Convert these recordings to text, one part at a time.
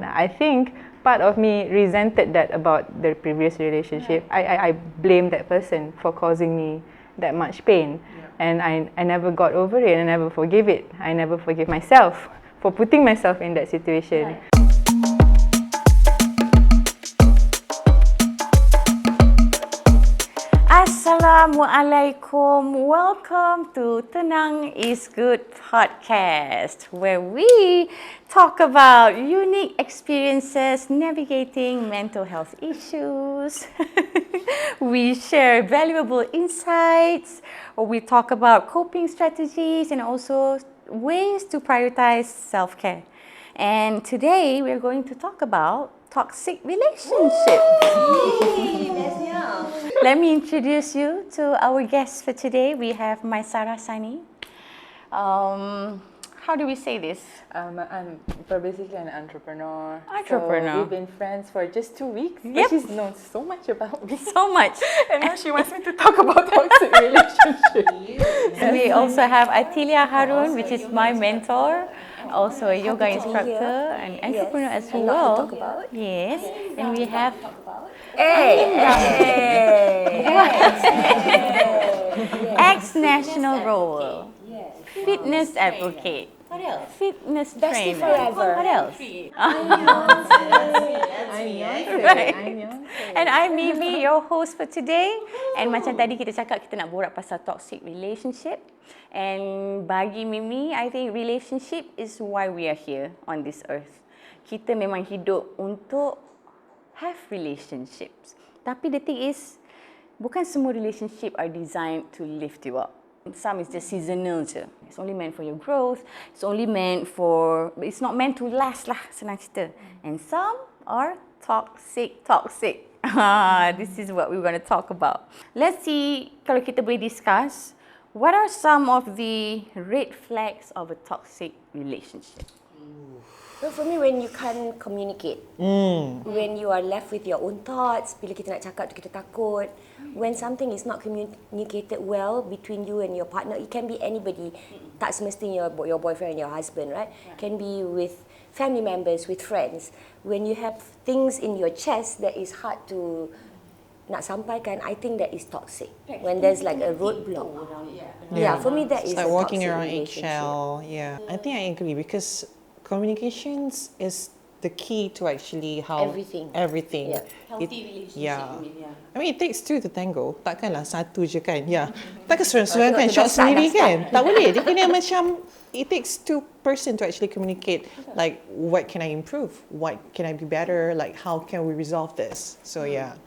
I think part of me resented that about the previous relationship. I blame that person for causing me that much pain. And I never got over it, and I never forgave it. I never forgive myself for putting myself in that situation. Assalamualaikum. Welcome to Tenang is Good podcast, where we talk about unique experiences navigating mental health issues. We share valuable insights, or we talk about coping strategies and also ways to prioritize self-care. And today we're going to talk about toxic relationships. Let me introduce you to our guests for today. We have Maisarah, Sani. How do we say this? I'm basically an entrepreneur. Entrepreneur. So we've been friends for just 2 weeks. Yep. But she's known so much about me. So much. And now she wants me to talk about toxic relationships. We also have Atilia, Haron, which is my mentor, also a yoga instructor and entrepreneur as well. Yes. And we have ex-national role, fitness advocate, fitness trainer. What else? Right. And I'm Mimi, your host for today. And macam tadi kita cakap, kita nak borak pasal toxic relationship. And bagi Mimi, I think relationship is why we are here on this earth. Kita memang hidup untuk have relationships. Tapi the thing is, bukan semua relationship are designed to lift you up. Some is just seasonal je. It's only meant for your growth. It's not meant to last lah, senang cerita. And some are toxic. This is what we're going to talk about. Let's see kalau kita boleh discuss what are some of the red flags of a toxic relationship. So for me, when you can't communicate, when you are left with your own thoughts, bila kita nak cakap tu kita takut, when something is not communicated well between you and your partner, it can be anybody, tak semestinya your boyfriend and your husband, right? Can be with family members, with friends. When you have things in your chest that is hard to nak sampaikan, I think that is toxic. When there's like a roadblock. Yeah, for me that is like a walking toxic around relationship. eggshell. Yeah, I think I agree because communications is the key to actually how Everything. Yeah. Healthy relationship. Yeah. I mean, it takes two to tango. Takkanlah satu je kan. Yeah. Takkan seorang-seorang kan shot sendiri kan. Tak boleh. Dia kena macam, it takes two person to actually communicate. Like, what can I improve? What can I be better? Like, how can we resolve this? So yeah.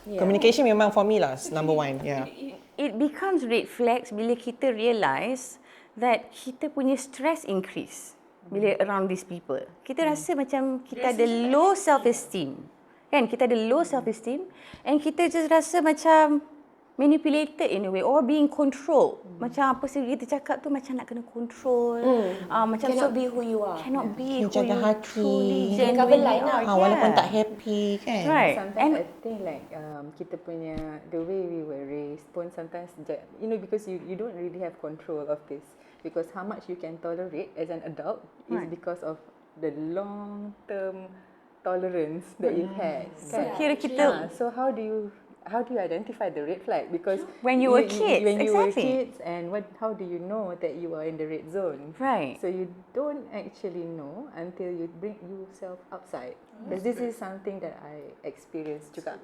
Communication memang for me lah, number one. Yeah. It becomes red flags bila kita realise that kita punya stress increase bila around these people. Kita rasa macam kita ada low self-esteem. Kan? Kita ada low self-esteem and kita just rasa macam manipulated in a way or being controlled. Macam apa sih kita cakap tu macam nak kena control. Macam Cannot be who you are. Cannot be who Jaga you hati. truly Cover genuinely line are. lah. Walaupun tak happy kan. Right. Sometimes I think like kita punya the way we were raised pun sometimes because you don't really have control of this, because how much you can tolerate as an adult is because of the long term tolerance that you've had. So kira kita So how do you identify the red flag? Because when you were kids, when you were exactly. kids, and how do you know that you are in the red zone? Right. So you don't actually know until you bring yourself outside. Because this is something that I experienced juga.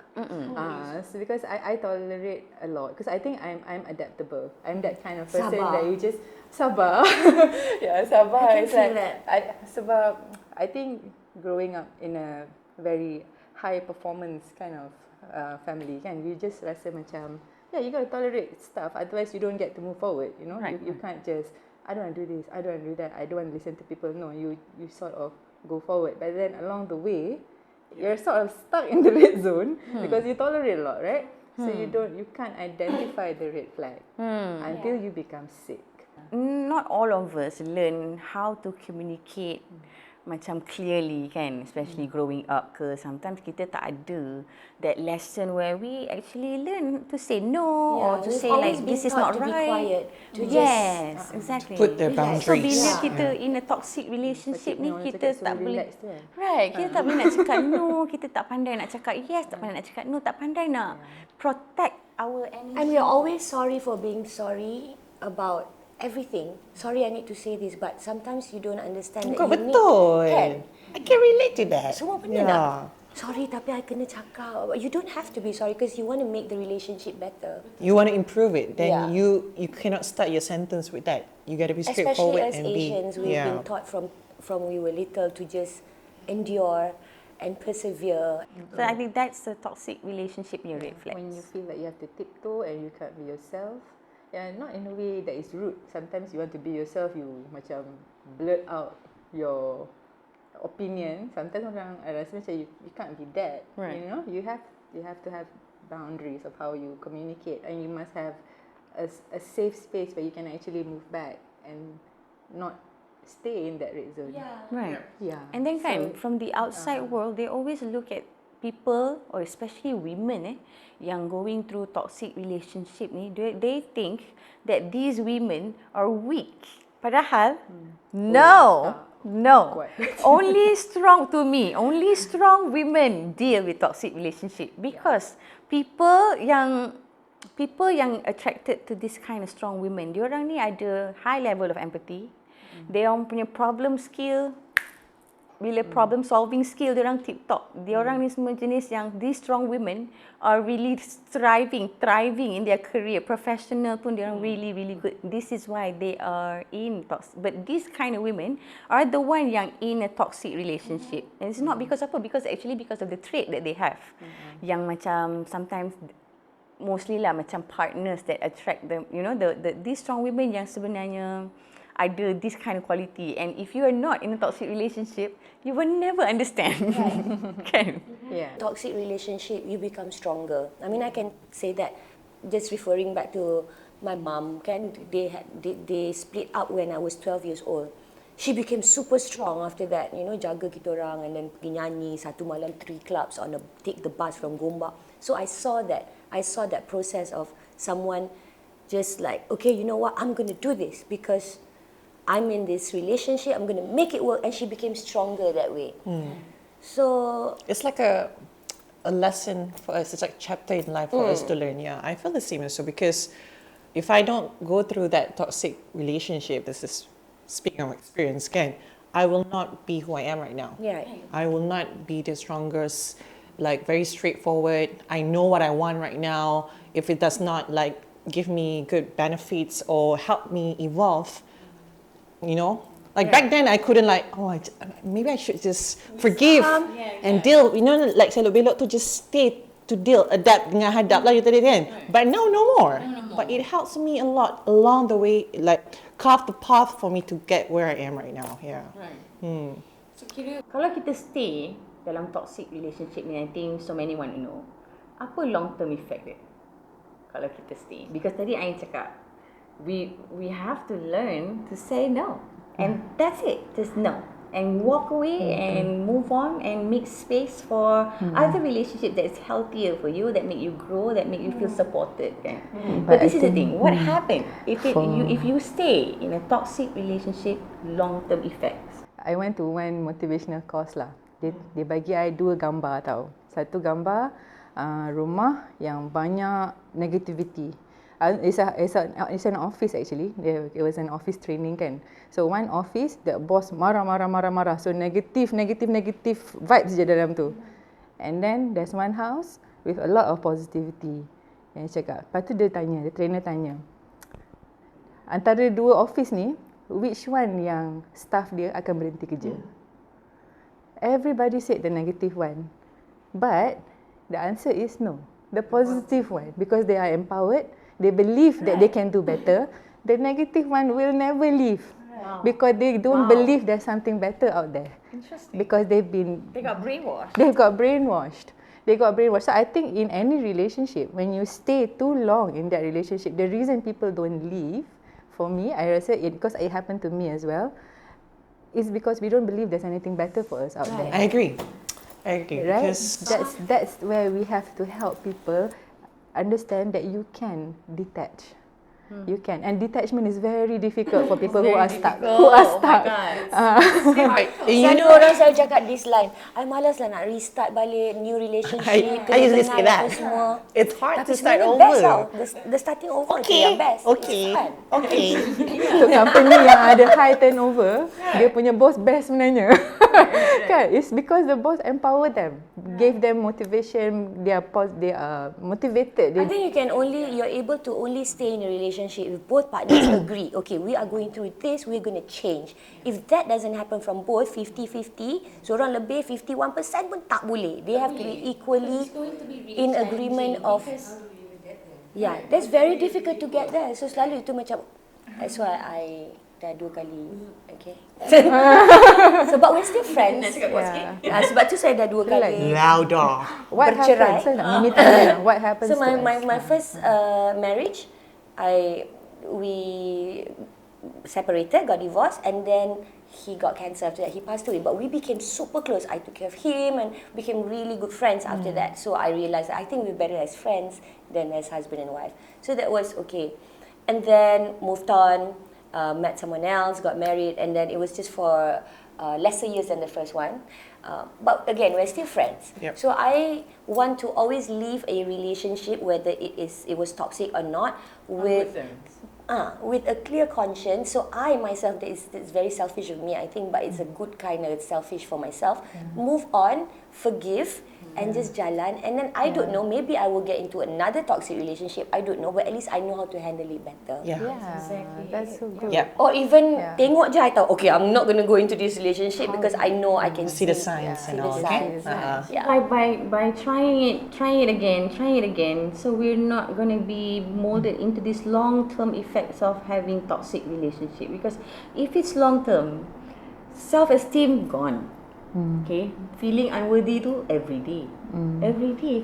So because I tolerate a lot, because I think I'm adaptable. I'm that kind of person that you just sabar. Yeah, sabar. I can feel that. Sebab I think growing up in a very high performance kind of family kan, you just rasa macam you gotta tolerate stuff, otherwise you don't get to move forward, Right. You can't just I don't want to do this, I don't want to do that, I don't want to listen to people. No, you sort of go forward, but then along the way you're sort of stuck in the red zone because you tolerate a lot, right? So you can't identify the red flag until you become sick. Not all of us learn how to communicate macam clearly kan, especially growing up ke, sometimes kita tak ada that lesson where we actually learn to say no or to we've say always like been this is taught not to be right. quiet, to Yes, exactly. Put their Relax. So boundaries. bila Yeah. kita in a toxic relationship ni, Orang kita cakap tak suruh boleh, relax tu kan. right, kita tak boleh nak cakap no, kita tak pandai nak cakap yes, tak pandai nak cakap no, tak pandai nak protect our energy. And we are always sorry for being sorry about everything. Sorry, I need to say this, but sometimes you don't understand that Kau you betul. need. Kan? I can relate to that. Semua benda nak. Sorry, tapi I kena cakap. You don't have to be sorry because you want to make the relationship better. You want to improve it, then Yeah. you cannot start your sentence with that. You got to be Especially straightforward as and Asians, be. we've been taught from we were little to just endure and persevere. So I think that's the toxic relationship in your red When you flags. feel like you have to tiptoe and you can't be yourself, not in a way that is rude. Sometimes you want to be yourself, you macam blurt out your opinion. Sometimes orang rasa macam you can't be that. Right. You know, you have to have boundaries of how you communicate, and you must have a safe space where you can actually move back and not stay in that red zone. Right. Yeah. And then kan, from the outside world, they always look at people, or especially women yang going through toxic relationship ni, they think that these women are weak. Padahal, no. Kuat. Only strong women deal with toxic relationship, because people yang attracted to this kind of strong women, diorang ni ada high level of empathy. Diorang punya problem skill, bila problem solving skill diorang tip top. Diorang ni semua jenis yang these strong women are really thriving in their career. Professional pun diorang really good. This is why they are in toxic. But these kind of women are the one yang in a toxic relationship. And it's not because apa? Because actually because of the trait that they have. Yang macam sometimes mostly lah macam partners that attract them. You know, these strong women yang sebenarnya ada this kind of quality, and if you are not in a toxic relationship, you will never understand. Kan? Yeah. Toxic relationship, you become stronger. I mean, I can say that just referring back to my mum, kan, they split up when I was 12 years old. She became super strong after that, you know, jaga kita orang, and then pergi nyanyi satu malam 3 clubs take the bus from Gombak. So I saw that process of someone just like, okay, you know what, I'm going to do this because I'm in this relationship, I'm going to make it work, and she became stronger that way. So It's like a lesson for us. It's like a chapter in life for us to learn. Yeah, I feel the same also, because if I don't go through that toxic relationship, this is speaking of experience, can I will not be who I am right now. yeah, I will not be the strongest, like very straightforward. I know what I want right now. If it does not like give me good benefits or help me evolve, you know, like back then I couldn't like, maybe I should just forgive and deal, you know, like selok-belok to just stay to deal, adapt dengan hadap lah you tadi kan. But now no more. But it helps me a lot along the way, like carve the path for me to get where I am right now. Yeah. Right. So kira kalau kita stay dalam toxic relationship ni, I think so many want to know, apa long term effect dia kalau kita stay? Because tadi I cakap, we have to learn to say no, and that's it, just no, and walk away and move on and make space for other relationship that is healthier for you, that make you grow, that make you feel supported, kan? But this is the thing, what happen if you stay in a toxic relationship, long term effects? I went to one motivational course lah. Dia bagi I 2 gambar tau. Satu gambar rumah yang banyak negativity. It's an office actually. It was an office training kan. So one office, the boss marah. So negative vibes je dalam tu. And then there's one house with a lot of positivity. Yang cakap. Lepas tu the trainer tanya. Antara 2 office ni, which one yang staff dia akan berhenti kerja? Everybody said the negative one. But the answer is no. The positive one. Because they are empowered. They believe that they can do better. The negative one will never leave. Because they don't believe there's something better out there. Interesting. Because they got brainwashed. So I think in any relationship, when you stay too long in that relationship, the reason people don't leave, for me, I rasa because it happened to me as well, is because we don't believe there's anything better for us out there. I agree. Right? Because That's where we have to help people understand that you can detach. You can, and detachment is very difficult for people who are stuck. Selalu orang selalu cakap this line, I malas lah nak restart balik new relationship. I usually say that. Semua. It's hard Tapi to start sebenarnya over. best tau. The starting over is your best. Okay. It's fun. Okay. Untuk company yang ada high turnover, dia punya boss best sebenarnya. Kan? It's because the boss empower them, gave them motivation. They are motivated. I think you're able to only stay in a relationship if both partners agree. Okay, we are going through this, we're going to change. If that doesn't happen from both 50-50, seorang lebih 51% pun tak boleh. They have to be equally in agreement of. Yeah, that's very difficult to get there. So selalu itu macam, that's why I dah 2 kali. Okay. Sebab we're still friends. Sebab tu saya dah 2 kali. Louder. What bercerai. happens? Mimi tanya, what happens So to us? my first marriage, we separated, got divorced, and then he got cancer after that. He passed away, but we became super close. I took care of him and became really good friends after that. So I realized that I think we're better as friends than as husband and wife. So that was okay. And then moved on, met someone else, got married, and then it was just for lesser years than the first one. But again, we're still friends. Yep. So I want to always leave a relationship, whether it was toxic or not, with a clear conscience. So I myself, it's very selfish of me, I think, but it's a good kind of selfish for myself. Move on, forgive, and just jalan. And then I don't know, maybe I will get into another toxic relationship. I don't know, but at least I know how to handle it better. Yeah, that's so good. Yeah. Or even tengok je, I tahu, okay, I'm not going to go into this relationship because I know I can See the signs and all. Okay. By trying it again, so we're not going to be molded into this long-term effects of having toxic relationship. Because if it's long-term, self-esteem gone. Okay, feeling unworthy tu every day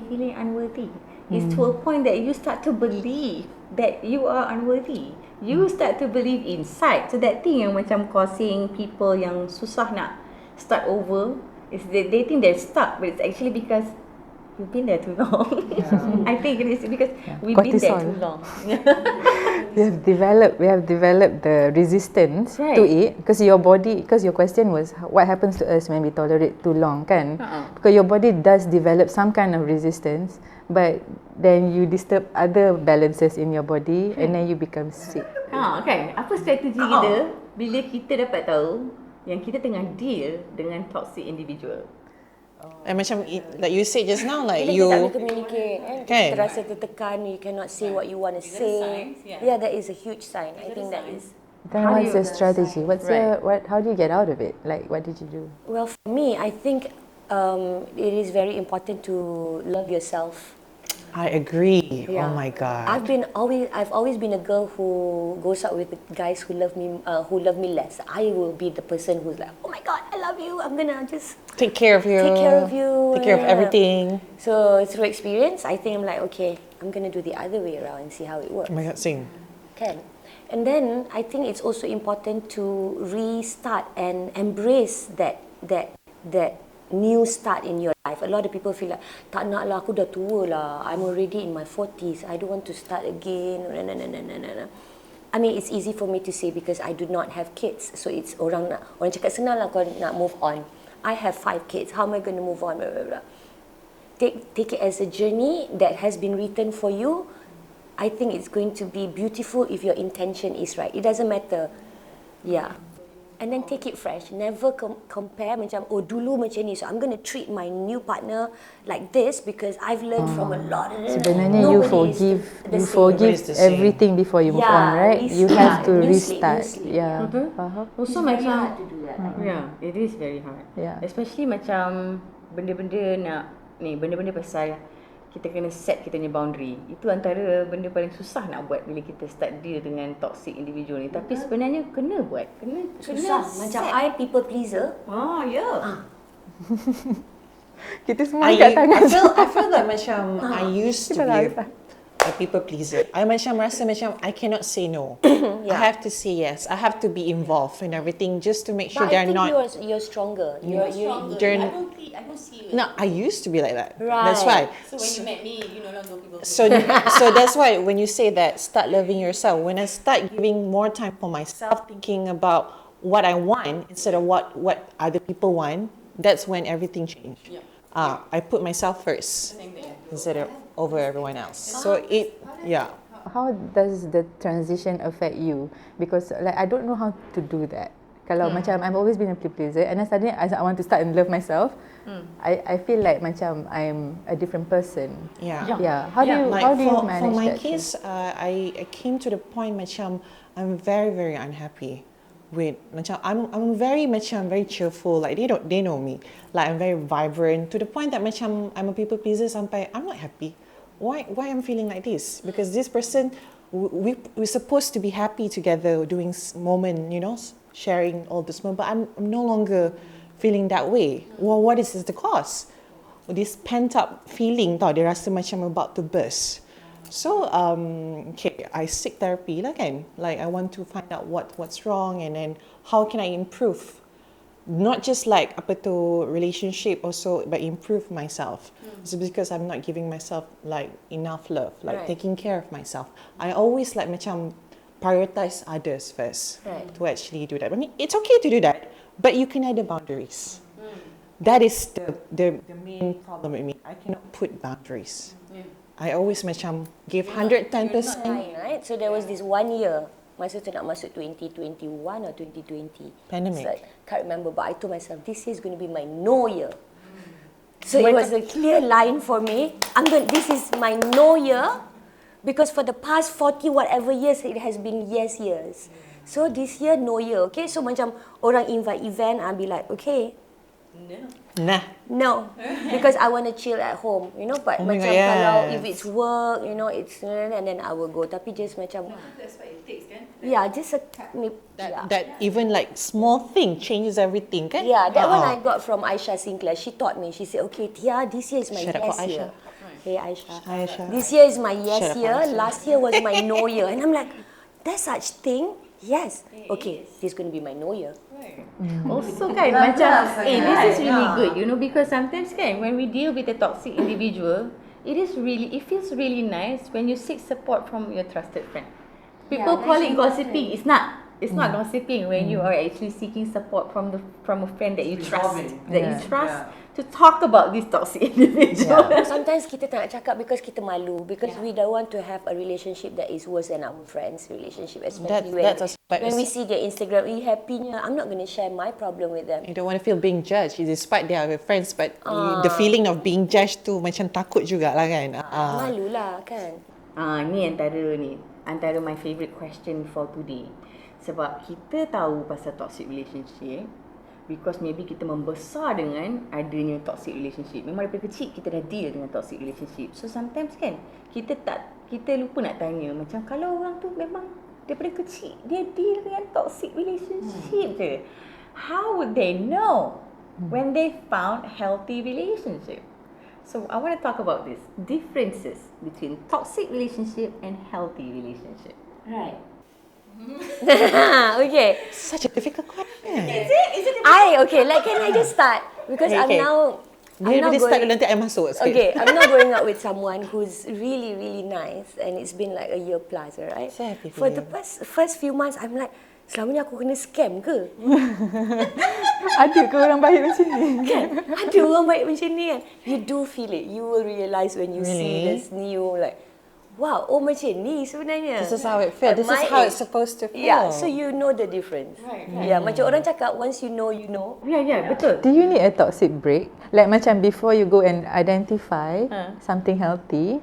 feeling unworthy. It's to a point that you start to believe that you are unworthy. You start to believe inside. So that thing yang macam causing people yang susah nak start over is they think they're stuck, but it's actually because you've been there too long. I think it is because we've been there too long. We have developed the resistance to it, because your question was what happens to us when we tolerate too long, kan? Because your body does develop some kind of resistance, but then you disturb other balances in your body and then you become sick. Kan? Apa strategi kita bila kita dapat tahu yang kita tengah deal dengan toxic individual? And macam like you said just now, like Bila you kita tak boleh communicate, kan? kita rasa tertekan, you cannot say what you want to say. Yeah, that is a huge sign. I think that is. Then what's your strategy? How do you get out of it? Like, what did you do? Well, for me, I think it is very important to love yourself. I agree. Yeah. Oh my God. I've always been a girl who goes out with the guys who love me less. I will be the person who's like, oh my God, I love you. I'm gonna just Take care of you. Take care of everything. So through experience, I think I'm like, okay, I'm gonna do the other way around and see how it works. Oh my God, same. Can. And then I think it's also important to restart and embrace that new start in your life. A lot of people feel like, tak nak lah, aku dah tua lah. I'm already in my 40s. I don't want to start again. I mean, it's easy for me to say because I do not have kids. So it's orang cakap senang lah kau nak move on. I have 5 kids. How am I going to move on? Blah, blah, blah. Take it as a journey that has been written for you. I think it's going to be beautiful if your intention is right. It doesn't matter. Yeah. And then take it fresh. Never compare macam, oh dulu macam ni, so I'm going to treat my new partner like this because I've learned from a lot. Sebenarnya you forgive everything before you move on, right? You have to restart. Yeah. Also macam, it is very hard. Yeah. Especially macam benda-benda pasal kita kena set kita punya boundary. Itu antara benda paling susah nak buat bila kita start deal dengan toxic individual ni. Tapi sebenarnya kena buat. Susah. Macam I people pleaser. Kita semua angkat tangan. I feel like macam I used to be a people pleaser. I macam rasa macam I cannot say no. I have to say yes. I have to be involved in everything just to make sure But I they're think not. you're stronger. They're- I don't see you. No, I used to be like that. Right. That's why. So when you met me, you no longer people. So that's why when you say that, start loving yourself. When I start giving more time for myself, thinking about what I want instead of what other people want, that's when everything changed. Yeah. I put myself first Same thing. instead of over everyone else. So yeah. How does the transition affect you? Because like I don't know how to do that. Kalau macam I've always been a people pleaser, and then suddenly I want to start and love myself. I feel like macam I'm a different person. Yeah. Yeah. How do you Like how do you for manage my that? case, I came to the point macam I'm very very unhappy with macam I'm very macam very cheerful. Like they know me. Like I'm very vibrant to the point that macam I'm a people pleaser sampai I'm not happy. Why I'm feeling like this? Because this person we're supposed to be happy together doing moment, you know, sharing all this moment, but I'm no longer feeling that way. Well, what is the cause? This pent up feeling tau, dia rasa macam about to burst. So okay, I seek therapy lah kan. Like I want to find out what's wrong and then how can I improve. Not just like apa tu relationship also, but improve myself. It's because I'm not giving myself like enough love, like taking care of myself. I always like macam prioritize others first to actually do that. I mean, it's okay to do that, but you can add the boundaries. That is the main problem with me. I cannot put boundaries. I always macam give 110%. Right? So there was this 1 year. Masa tu nak masuk 2021 or 2020. Pandemic. So I can't remember, but I told myself, this year is going to be my no year. So it was a clear line for me. This is my no year, because for the past 40 whatever years, it has been yes years. So this year, no year. Okay, so macam orang invite event, I'll be like, okay. Nah. No, because I want to chill at home, you know. But Oh my macam God, kalau yes. if it's work, you know, it's and then I will go. Tapi just macam, That's what it takes, kan? yeah, just a That even like small thing changes everything kan? Yeah, that one I got from Aisha Sinclair. She taught me. She said, okay, Tia, this year is my Shout out yes for Aisha. year. Hey, Aisha. Hi, Aisha. This year is my Shout yes out for year. Aisha. Last year was my no year. And I'm like, there's such thing? Yes. Okay, this is going to be my no year. Also kan macam this is really good, you know, because sometimes kan when we deal with a toxic individual, it feels really nice when you seek support from your trusted friend. People call it gossiping. It's not gossiping when you are actually seeking support from a friend that you trust, to talk about this toxic individual. Sometimes kita tak nak cakap because kita malu, because we don't want to have a relationship that is worse than our friends' relationship, especially when we see their Instagram, happynya. I'm not going to share my problem with them. You don't want to feel being judged. Despite they are your friends, but the feeling of being judged tu macam takut jugalah kan. Malulah kan. Ni antara my favourite question for today. Sebab kita tahu pasal toxic relationship because maybe kita membesar dengan adanya toxic relationship. Memang daripada kecil kita dah deal dengan toxic relationship. So sometimes kan kita lupa nak tanya macam kalau orang tu memang daripada kecil dia deal dengan toxic relationship je. How would they know when they found healthy relationship? So I want to talk about this differences between toxic relationship and healthy relationship. Right. Okay. Such a difficult question. Is it? Can I just start? Because Okay. I'm Dia now boleh start going, dulu nanti I masuk sikit. okay, I'm now going out with someone who's really, really nice, and it's been like a year plus, alright? So happy For for the you. first few months, I'm like, selama ni aku kena scam ke? Ada ke orang baik macam ni? Kan? Ada orang baik macam ni kan? You do feel it. You will realise when you see Really? this new, like, wow, macam ni sebenarnya. This is how it feels. At This is my how age. it's supposed to feel. Yeah, so you know the difference. Yeah, macam orang cakap, once you know, you know. Yeah, betul. Do you need a toxic break? Like macam before you go and identify something healthy,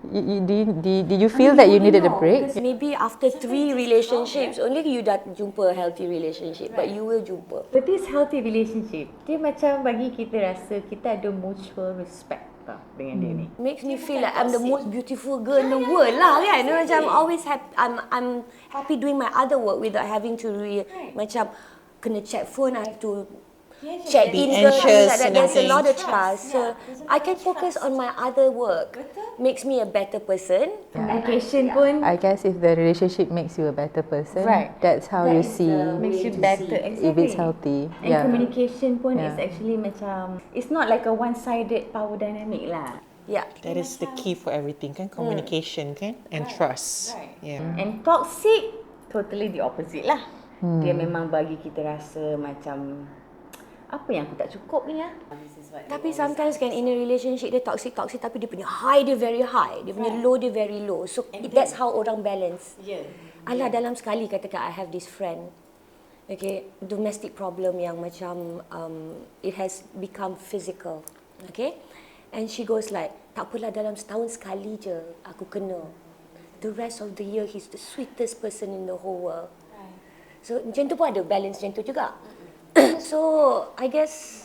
did you feel that you needed a break? Because maybe after 3 relationships, only you dah jumpa a healthy relationship, but you will jumpa. But this healthy relationship, dia macam bagi kita rasa kita ada mutual respect tau dengan dia ni. Makes me feel like I'm the most beautiful girl in the world lah kan. Macam always happy, I'm happy doing my other work without having to macam kena check phone. I have to check in Be ke, anxious something like that. and There's a everything. lot of trust. So I can focus on my other work. Makes me a better person. Communication pun I guess if the relationship makes you a better person, Right. that's how you see makes you better. Exactly. if it's healthy. And communication pun Yeah. is actually macam, it's not like a one-sided power dynamic lah. Yeah. That is the key for everything kan, communication kan, and trust. Yeah. And toxic, totally the opposite lah. Dia memang bagi kita rasa macam, apa yang aku tak cukup ni ya? Tapi sometimes kan in a relationship dia toxic tapi dia punya high dia very high, dia punya low dia very low. So that's how orang balance. Alah, dalam sekali katakan I have this friend, okay, domestic problem yang macam it has become physical, okay, and she goes like, tak apalah, dalam setahun sekali je aku kena, the rest of the year he's the sweetest person in the whole world. So macam tu pun ada balance macam tu juga. So I guess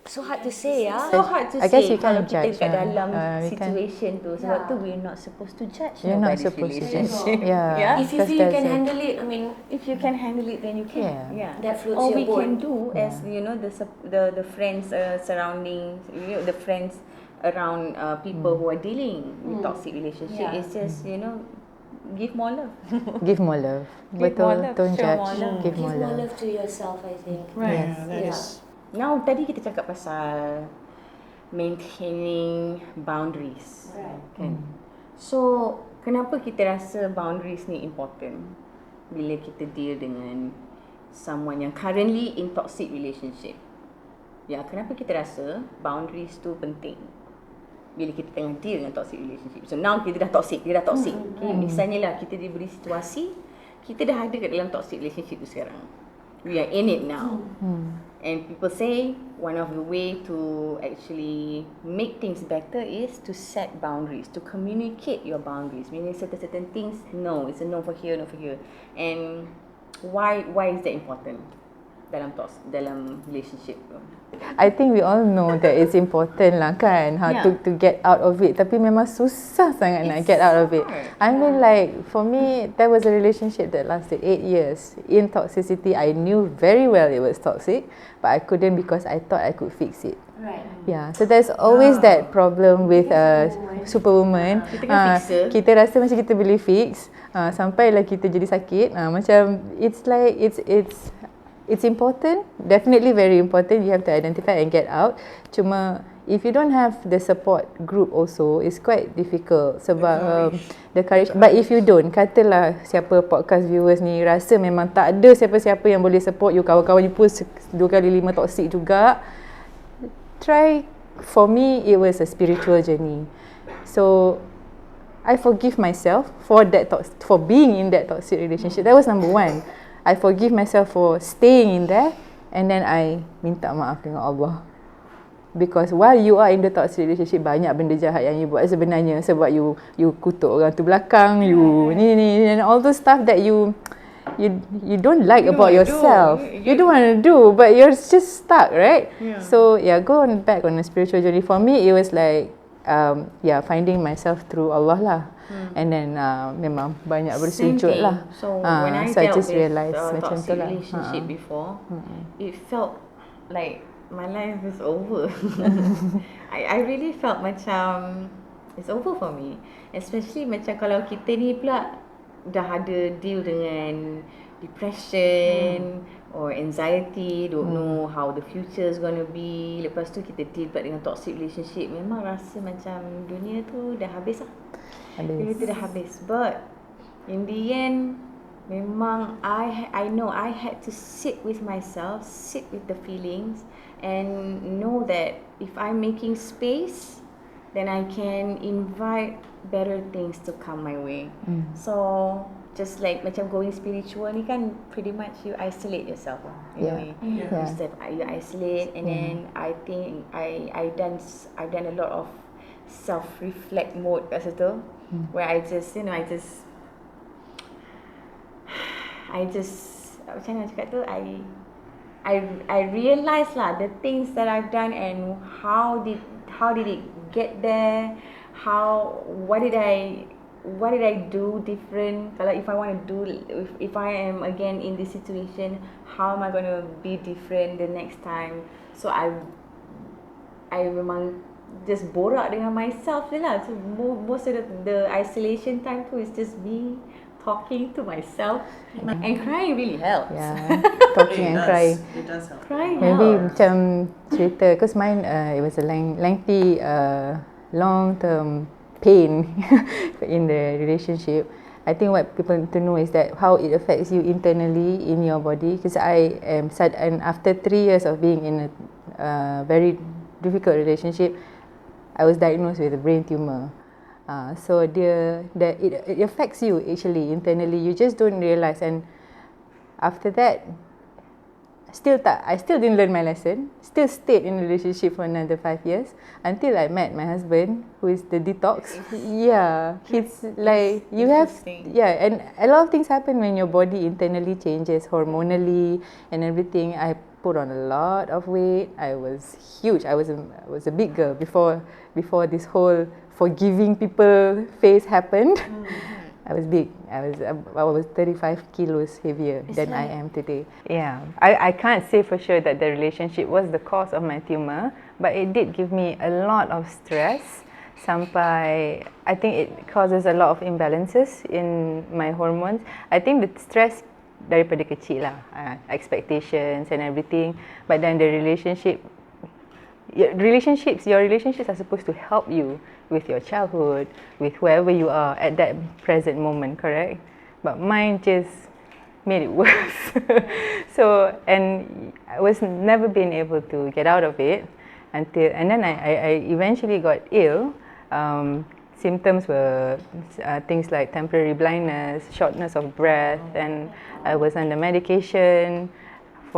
so hard to say ya. So hard to I guess say you can't kalau kita judge, kat dalam we can't- situation tu. Sebab tu we're not supposed to judge You're not nobody's supposed to judge. relationship. Yeah. If you because feel you can there's a- handle it, I mean, If you can handle it, then you can. Yeah. that floats All your we boat. can do as you know the friends surrounding, you know, the friends around people who are dealing with toxic relationship is just give more love. Give more love. Give Betul. more love, Don't show judge. more love. Give Give more more love. love to yourself, I think. Yeah, that Yeah. is. Now tadi kita cakap pasal maintaining boundaries. Kan? So kenapa kita rasa boundaries ni important bila kita deal dengan someone yang currently in toxic relationship? Ya, kenapa kita rasa boundaries tu penting bila kita tengah deal dengan toxic relationship? So now kita dah toxic, dia dah toxic. Okay, misalnya lah kita diberi situasi, kita dah ada kat dalam toxic relationship tu sekarang. We are in it now. And people say one of the way to actually make things better is to set boundaries, to communicate your boundaries. Meaning certain things, no, it's a no for here, no for here. And why is that important dalam relationship tu? I think we all know that it's important lah kan, how to get out of it. Tapi memang susah sangat nak get out of it. I mean like for me, there was a relationship that lasted 8 years. In toxicity, I knew very well it was toxic, but I couldn't because I thought I could fix it. Right. Yeah, so there's always that problem with superwoman. Kita kan fixer. Kita rasa macam kita boleh fix, sampailah kita jadi sakit. Macam it's like it's important, definitely very important. You have to identify and get out. Cuma if you don't have the support group also, it's quite difficult sebab the courage. But if you don't, katalah siapa podcast viewers ni rasa memang tak ada siapa-siapa yang boleh support you, kawan-kawan you pun 2 kali 5 toxic juga, try. For me, it was a spiritual journey. So I forgive myself for for being in that toxic relationship. That was number one. I forgive myself for staying in there, and then I minta maaf dengan Allah. Because while you are in the toxic relationship, banyak benda jahat yang you buat sebenarnya, sebab you kutuk orang tu belakang, you ni and all those stuff that you don't like about yourself. You don't want to do, but you're just stuck, right? Yeah. So yeah, go back on a spiritual journey. For me, it was like finding myself through Allah lah. And then memang banyak bersujud lah. So when I dealt just with realised macam tu toxic lah. relationship before, it felt like my life is over. I really felt macam it's over for me. Especially macam kalau kita ni pula dah ada deal dengan depression or anxiety, don't know how the future is going to be. Lepas tu kita deal pula dengan toxic relationship, memang rasa macam dunia tu dah habis lah. Dunia tu dah habis. But in the end, memang I know I had to sit with myself, sit with the feelings, and know that if I'm making space, then I can invite better things to come my way. So just like macam going spiritual ni kan, pretty much you isolate yourself lah. You isolate, and then I think I done a lot of self-reflect mode kat situ, where I just macam mana cakap tu, I realise lah the things that I've done and how did it get there, what did I do different? Kalau if I want to do, if I am again in this situation, how am I going to be different the next time? So I memang just borak dengan myself je lah. So most of the isolation time tu is just me talking to myself, and crying really helps. Yeah, talking and crying. It does help. Crying Maybe helps. macam cerita, because mine it was a lengthy, long-term pain in the relationship. I think what people need to know is that how it affects you internally in your body. Because I am sad, and after 3 years of being in a very difficult relationship, I was diagnosed with a brain tumor. So it affects you actually internally. You just don't realize, and after that, I still didn't learn my lesson. Still stayed in a relationship for another 5 years until I met my husband, who is the detox. Yeah, he's like and a lot of things happen when your body internally changes hormonally and everything. I put on a lot of weight. I was huge. I was a big girl before this whole forgiving people phase happened. I was big. I was 35 kilos heavier than I am today. Yeah, I can't say for sure that the relationship was the cause of my tumor, but it did give me a lot of stress. Sampai I think it causes a lot of imbalances in my hormones. I think the stress daripada kecil lah, expectations and everything. But then the your relationships are supposed to help you with your childhood, with whoever you are at that present moment, correct? But mine just made it worse. So, and I was never been able to get out of it and then I eventually got ill. Symptoms were things like temporary blindness, shortness of breath, and I was under medication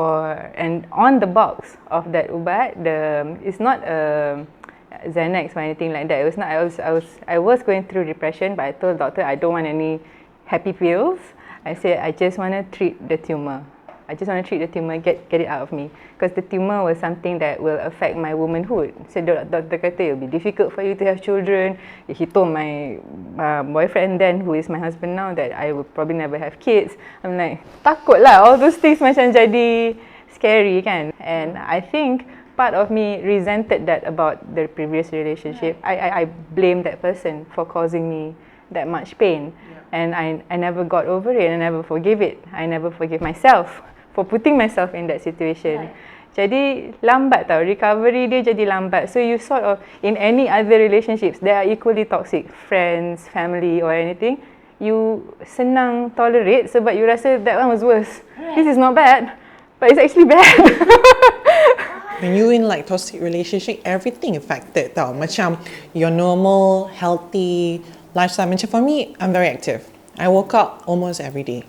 and on the box of that ubat, it's not a Xanax or anything like that. It was not. I was going through depression, but I told the doctor I don't want any happy pills. I said I just want to treat the tumor. Get it out of me, because the tumor was something that will affect my womanhood. So the doctor kata it will be difficult for you to have children. He told my boyfriend then, who is my husband now, that I will probably never have kids. I'm like, takut lah, all those things macam jadi scary kan. And I think part of me resented that about the previous relationship. I blamed that person for causing me that much pain. And I never got over it. I never forgave it. I never forgave myself for putting myself in that situation. Jadi lambat tau, recovery dia jadi lambat. So you sort of, in any other relationships, they are equally toxic, friends, family or anything, you senang tolerate sebab you rasa that one was worse. This is not bad, but it's actually bad. When you in like toxic relationship, everything affected tau. Macam your normal, healthy lifestyle. Macam for me, I'm very active. I woke up almost every day.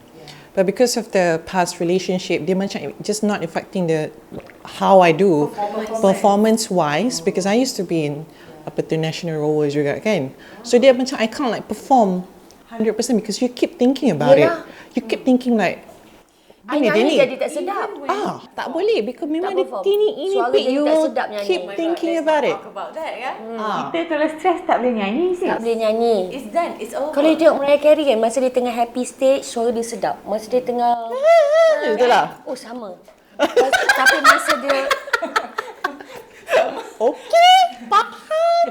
But because of the past relationship, dia macam just not affecting how I do performance-wise, because I used to be in national roles juga kan. So dia macam I can't like perform 100% because you keep thinking about it. You keep thinking like, nyanyi jadi tak sedap. Tak boleh, because memang dia perform. ini Suara pit jadi you tak will sedap nyanyi. keep thinking about it. Talk about that kan. Kita kalau stress tak boleh nyanyi sih. Tak boleh nyanyi. It's done. It's over. Kalau you tengok Mariah Carey kan, masa dia tengah happy stage, suara dia sedap. Masa dia tengah Betul lah. oh sama. Tapi masa dia Okay, faham.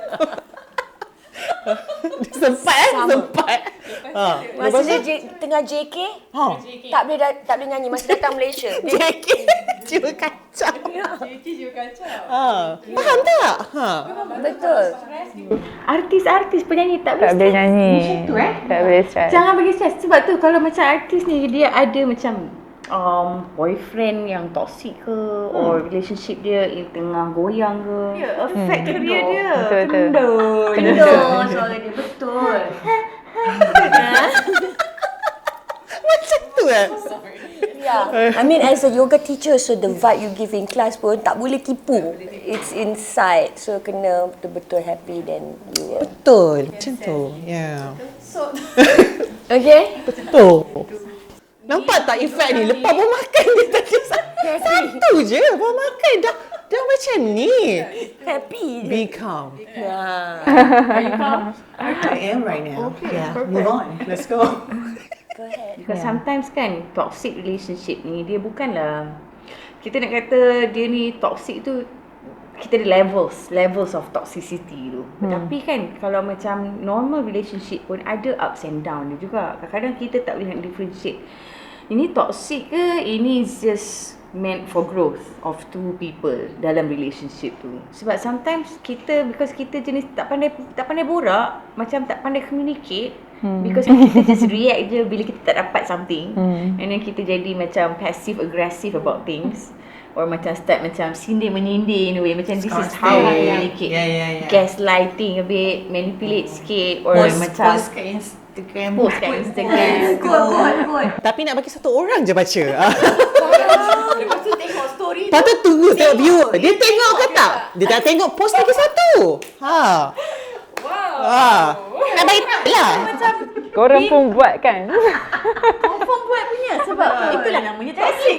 Sempat. masa dia tengah JK, tak boleh nyanyi masa datang Malaysia. JK jiwa kacau. Faham tak? Betul. Artis-artis penyanyi tak boleh nyanyi. Macam tu Tak boleh stress. Jangan bagi stress. Sebab tu kalau macam artis ni dia ada macam boyfriend yang toxic ke or relationship dia tengah goyang ke, affect career dia. Kendor suara dia betul. Macam tu Yeah. I mean as a yoga teacher, so the vibe you give in class pun tak boleh tipu. It's inside. So kena betul-betul happy then you will. Betul, macam tu. Yeah. Okay? Betul. Nampak tak efek ni? Lepas bawa makan dia tadi satu je. Bawa makan dah Dah macam ni. Happy je. Be calm. Are you calm? I am right now. Okay, Yeah, perfect. move on. Let's go. Go ahead. Because sometimes kan toxic relationship ni dia bukanlah kita nak kata dia ni toxic tu, kita ada levels of toxicity tu. Tapi kan kalau macam normal relationship pun ada ups and down dia juga. Kadang-kadang kita tak boleh nak differentiate. Ini toxic ke ini is just meant for growth of two people dalam relationship tu. Sebab sometimes kita, because kita jenis tak pandai borak, macam tak pandai communicate, because kita just react je bila kita tak dapat something, and then kita jadi macam passive aggressive about things, or macam start macam sindir menyindir in a way, macam this is how we communicate. Yeah. Gaslighting a bit, manipulate sikit, or macam Post kat Instagram. Good. Tapi nak bagi satu orang je baca. lepas tu tengok story tu. Patut tunggu tengok viewer. Dia tengok ke tak? Dia tak tengok, post lagi satu. Nak bagi tak lah. Korang pun buat kan? Confirm buat punya sebab itulah namanya toxic.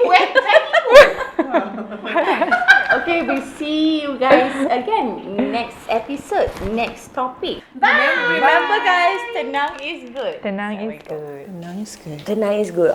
Okay, we see you guys again next episode, next topic. Bye. Remember guys, tenang is good. Tenang is good. Nice good. Tenang is good.